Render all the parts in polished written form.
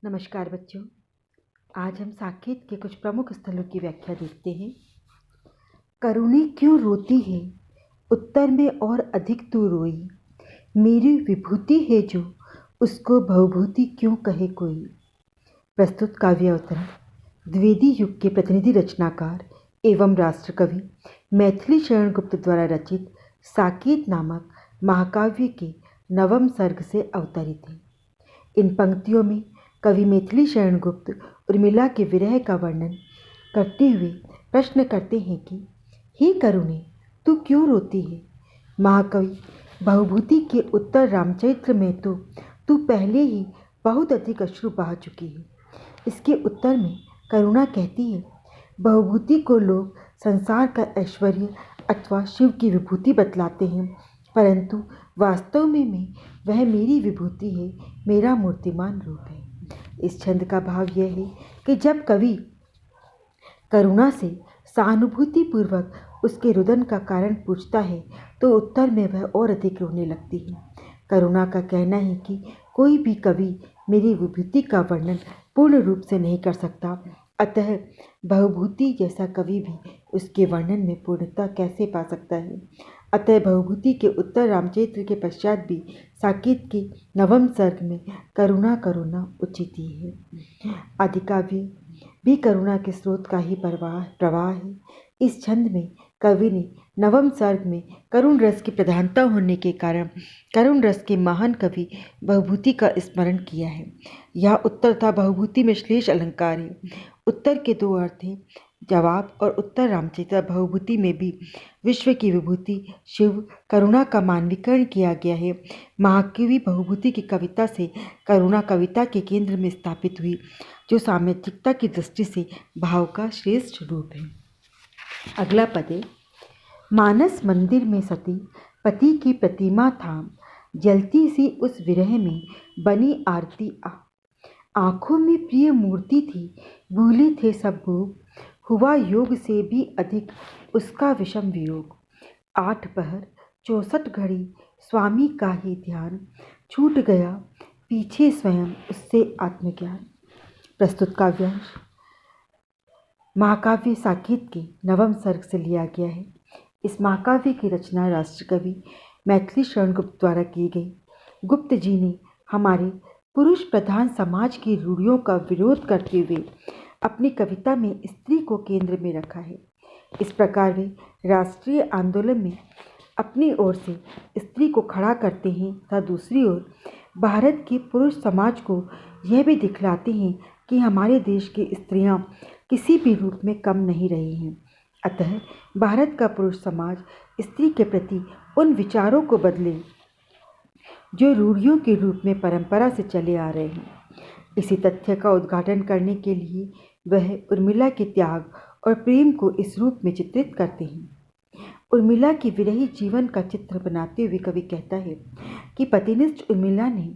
नमस्कार बच्चों। आज हम साकेत के कुछ प्रमुख स्थलों की व्याख्या देखते हैं। करुणी क्यों रोती है, उत्तर में और अधिक तू रोई। मेरी विभूति है जो, उसको भवभूति क्यों कहे कोई। प्रस्तुत काव्य अवतरण द्विवेदी युग के प्रतिनिधि रचनाकार एवं राष्ट्रकवि मैथिली शरण गुप्त द्वारा रचित साकेत नामक महाकाव्य के नवम सर्ग से अवतरित है। इन पंक्तियों में कवि मैथिली शरण गुप्त उर्मिला के विरह का वर्णन करते हुए प्रश्न करते हैं कि हे करुणे, तू क्यों रोती है। महाकवि भवभूति के उत्तर रामचरित्र में तो तू पहले ही बहुत अधिक अश्रु बहा चुकी है। इसके उत्तर में करुणा कहती है, भवभूति को लोग संसार का ऐश्वर्य अथवा शिव की विभूति बतलाते हैं, परंतु वास्तव में वह मेरी विभूति है, मेरा मूर्तिमान रूप है। इस छंद का भाव यह है कि जब कवि करुणा से सहानुभूति पूर्वक उसके रुदन का कारण पूछता है तो उत्तर में वह और अधिक रोने लगती है। करुणा का कहना है कि कोई भी कवि मेरी विभूति का वर्णन पूर्ण रूप से नहीं कर सकता, अतः भवभूति जैसा कवि भी उसके वर्णन में पूर्णता कैसे पा सकता है। अतः भवभूति के उत्तर रामचरित्र के पश्चात भी साकेत के नवम सर्ग में करुणा उचित ही है। आदिकाव्य भी करुणा के स्रोत का ही प्रवाह है। इस छंद में कवि ने नवम सर्ग में करुण रस की प्रधानता होने के कारण करुण रस के महान कवि भवभूति का स्मरण किया है। यह उत्तर तथा भवभूति में श्लेष अलंकार है। उत्तर के दो अर्थ हैं, जवाब और उत्तर रामचरित्र। भवभूति में भी विश्व की विभूति शिव करुणा का मानवीकरण किया गया है। महाकवि भवभूति की कविता से करुणा कविता के केंद्र में स्थापित हुई, जो सामाजिकता की दृष्टि से भाव का श्रेष्ठ रूप है। अगला पद है, मानस मंदिर में सती पति की प्रतिमा थाम, जलती सी उस विरह में बनी आरती आ। आँखों में प्रिय मूर्ति थी, भूले थे सब भोग, हुआ योग से भी अधिक उसका विषम वियोग। 8 पहर 64 घड़ी स्वामी का ही ध्यान, छूट गया पीछे स्वयं उससे आत्मज्ञान। प्रस्तुत काव्यांश महाकाव्य साकेत के नवम सर्ग से लिया गया है। इस महाकाव्य की रचना राष्ट्रकवि मैथिली शरण गुप्त द्वारा की गई। गुप्त जी ने हमारे पुरुष प्रधान समाज की रूढ़ियों का विरोध करते हुए अपनी कविता में स्त्री को केंद्र में रखा है। इस प्रकार वे राष्ट्रीय आंदोलन में अपनी ओर से स्त्री को खड़ा करते हैं तथा दूसरी ओर भारत के पुरुष समाज को यह भी दिखलाते हैं कि हमारे देश की स्त्रियां किसी भी रूप में कम नहीं रही हैं। अतः भारत का पुरुष समाज स्त्री के प्रति उन विचारों को बदले जो रूढ़ियों के रूप में परंपरा से चले आ रहे हैं। इसी तथ्य का उद्घाटन करने के लिए वह उर्मिला के त्याग और प्रेम को इस रूप में चित्रित करते हैं। उर्मिला की विरही जीवन का चित्र बनाते हुए कवि कहता है कि पतिनिष्ठ उर्मिला ने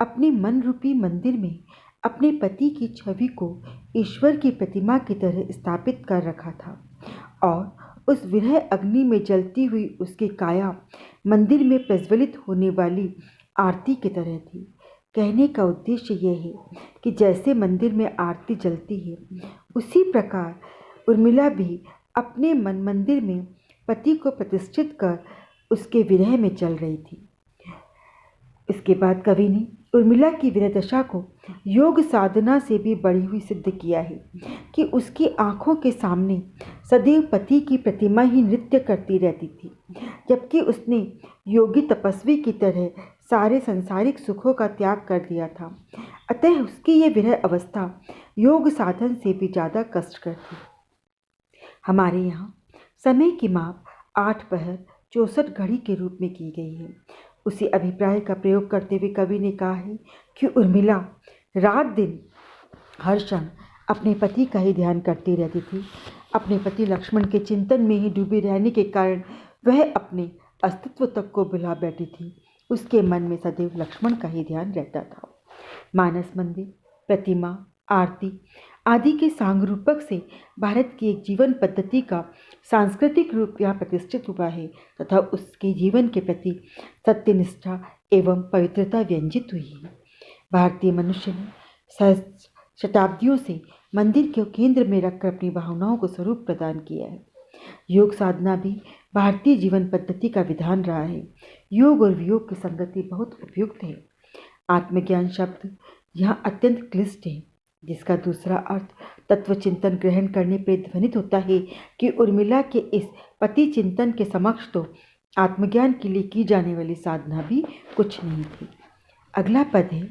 अपने मन रूपी मंदिर में अपने पति की छवि को ईश्वर की प्रतिमा की तरह स्थापित कर रखा था और उस विरह अग्नि में जलती हुई उसकी काया मंदिर में प्रज्वलित होने वाली आरती की तरह थी। कहने का उद्देश्य यह है कि जैसे मंदिर में आरती जलती है, उसी प्रकार उर्मिला भी अपने मंदिर में पति को प्रतिष्ठित कर उसके विरह में चल रही थी। इसके बाद कवि ने उर्मिला की विरह दशा को योग साधना से भी बढ़ी हुई सिद्ध किया है कि उसकी आंखों के सामने सदैव पति की प्रतिमा ही नृत्य करती रहती थी, जबकि उसने योगी तपस्वी की तरह सारे सांसारिक सुखों का त्याग कर दिया था। अतः उसकी यह विरह अवस्था योग साधन से भी ज़्यादा कष्टकर थी। हमारे यहाँ समय की माप 8 पहर 64 घड़ी के रूप में की गई है। उसी अभिप्राय का प्रयोग करते हुए कवि ने कहा है कि उर्मिला रात दिन हर क्षण अपने पति का ही ध्यान करती रहती थी। अपने पति लक्ष्मण के चिंतन में ही डूबी रहने के कारण वह अपने अस्तित्व तक को भुला बैठी थी। उसके मन में सदैव लक्ष्मण का ही ध्यान रहता था। मानस मंदिर, प्रतिमा, आरती आदि के सांगरूपक से भारत की एक जीवन पद्धति का सांस्कृतिक रूप यहाँ प्रतिष्ठित हुआ है तथा उसके जीवन के प्रति सत्यनिष्ठा एवं पवित्रता व्यंजित हुई है। भारतीय मनुष्य ने शताब्दियों से मंदिर के केंद्र में रखकर अपनी भावनाओं को स्वरूप प्रदान किया है। योग साधना भी भारतीय जीवन पद्धति का विधान रहा है। योग और वियोग की संगति बहुत उपयुक्त है। आत्मज्ञान शब्द यहाँ अत्यंत क्लिष्ट है, जिसका दूसरा अर्थ तत्व चिंतन ग्रहण करने पर ध्वनित होता है कि उर्मिला के इस पति चिंतन के समक्ष तो आत्मज्ञान के लिए की जाने वाली साधना भी कुछ नहीं थी। अगला पद है,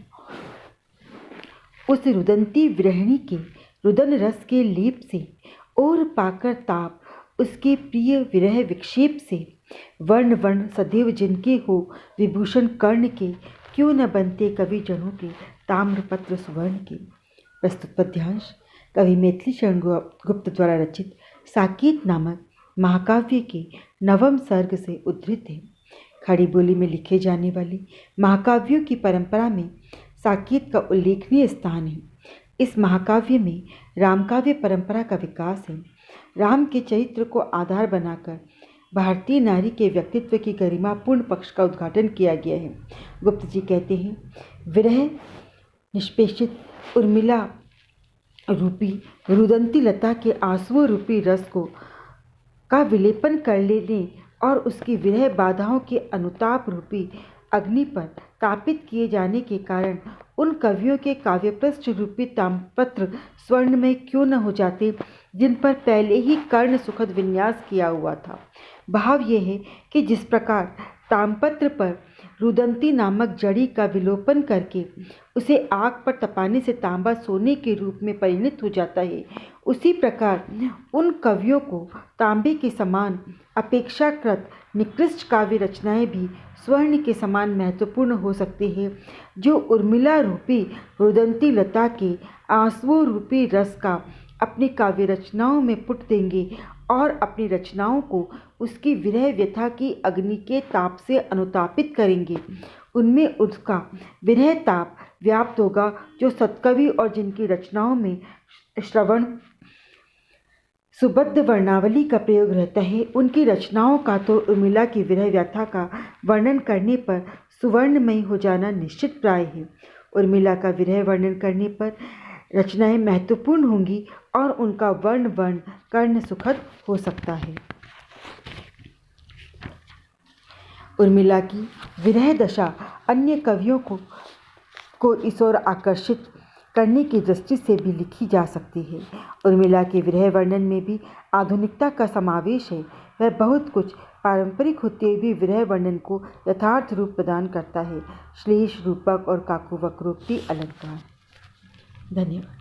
उस रुदंती विरहिणी के रुदन रस के लेप से और पाकर ताप उसके प्रिय विरह विक्षेप से वर्ण वर्ण सदैव जिनके हो विभूषण कर्ण के, क्यों न बनते कवि जनों के ताम्रपत्र सुवर्ण के। प्रस्तुत पद्यांश कवि मैथिली शरण गुप्त द्वारा रचित साकेत नामक महाकाव्य के नवम सर्ग से उद्धृत है। खड़ी बोली में लिखे जाने वाले महाकाव्यों की परंपरा में साकेत का उल्लेखनीय स्थान है। इस महाकाव्य में रामकाव्य परंपरा का विकास है। राम के चरित्र को आधार बनाकर भारतीय नारी के व्यक्तित्व की गरिमापूर्ण पक्ष का उद्घाटन किया गया है। गुप्त जी कहते हैं, विरह निष्पेषित उर्मिला रूपी रुदंती लता के आंसुओं रूपी रस को का विलेपन कर लेने और उसकी विरह बाधाओं के अनुताप रूपी अग्नि पर तापित किए जाने के कारण उन कवियों के काव्यपृष्ठ रूपी ताम्रपत्र स्वर्ण में क्यों न हो जाते, जिन पर पहले ही कर्ण सुखद विन्यास किया हुआ था। भाव यह है कि जिस प्रकार ताम्रपत्र पर रुदंती नामक जड़ी का विलोपन करके उसे आग पर तपाने से तांबा सोने के रूप में परिणत हो जाता है, उसी प्रकार उन कवियों को तांबे के समान अपेक्षाकृत निकृष्ट काव्य रचनाएं भी स्वर्ण के समान महत्वपूर्ण हो सकती हैं, जो उर्मिला रूपी रुदंती लता के आंसुओं रूपी रस का अपनी काव्य रचनाओं में पुट देंगे और अपनी रचनाओं को उसकी विरह व्यथा की अग्नि के ताप से अनुतापित करेंगे। उनमें उसका विरह ताप व्याप्त होगा, जो सत्कवि और जिनकी रचनाओं में श्रवण सुबद्ध वर्णावली का प्रयोग रहता है, उनकी रचनाओं का तो उर्मिला की विरह व्यथा का वर्णन करने पर सुवर्णमयी हो जाना निश्चित प्राय है। उर्मिला का विरह वर्णन करने पर रचनाएं महत्वपूर्ण होंगी और उनका वर्ण वर्ण कर्ण सुखद हो सकता है। उर्मिला की विरह दशा अन्य कवियों को इस ओर आकर्षित करने की दृष्टि से भी लिखी जा सकती है। उर्मिला के विरह वर्णन में भी आधुनिकता का समावेश है। वह बहुत कुछ पारंपरिक होते हुए भी विरह वर्णन को यथार्थ रूप प्रदान करता है। श्लेष, रूपक और काकु वक्रोक्ति अलंकार। धन्यवाद।